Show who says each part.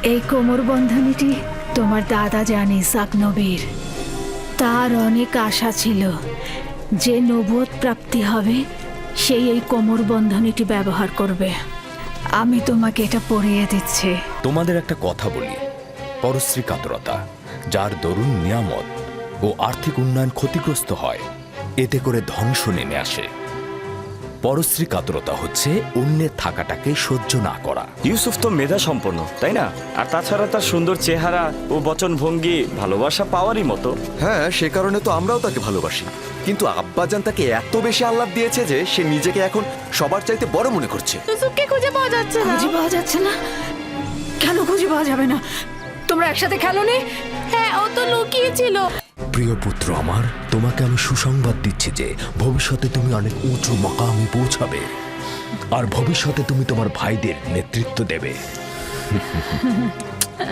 Speaker 1: এই কোমর বন্ধনীটি তোমার দাদা জান ইসাক নবীর। তার অনেক আশা ছিল যে নবুয়ত প্রাপ্তি হবে সেই এই কোমর বন্ধনীটি ব্যবহার করবে। আমি তোমাকে এটা পরিয়ে দিচ্ছি।
Speaker 2: তোমাদের একটা কথা বলি, পরশ্রী কাতরতা যার দরুন নিয়ামত ও আর্থিক উন্নয়ন ক্ষতিগ্রস্ত হয়, এতে করে ধ্বংস নেমে আসে। পরশ্রী কাতরতা হচ্ছে অন্যের থাকাটাকে সহ্য না করা।
Speaker 3: ইউসুফ তো মেধা সম্পন্ন, তাই না? আর তাছাড়া তার সুন্দর চেহারা ও বচনভঙ্গি ভালোবাসা পাওয়ারই মতো।
Speaker 4: হ্যাঁ, সে কারণে তো আমরাও তাকে ভালোবাসি। কিন্তু আব্বাজান তাকে এত বেশি আহ্লাদ দিয়েছে যে সে নিজেকে এখন সবার চাইতে বড় মনে করছে।
Speaker 5: ইউসুফকে খুঁজে পাওয়া যাচ্ছে না।
Speaker 1: খুঁজে পাওয়া যাচ্ছে না? কেন খুঁজে পাওয়া যাবে না? তোমরা একসাথে খেলোনি?
Speaker 5: হ্যাঁ, ও তো লুকিয়েছিল।
Speaker 6: প্রিয় পুত্র আমার, তোমাকে আমি সুসংবাদ দিচ্ছি যে ভবিষ্যতে তুমি অনেক উঁচু মাকামে পৌঁছাবে, আর ভবিষ্যতে তুমি তোমার ভাইদের নেতৃত্ব দেবে।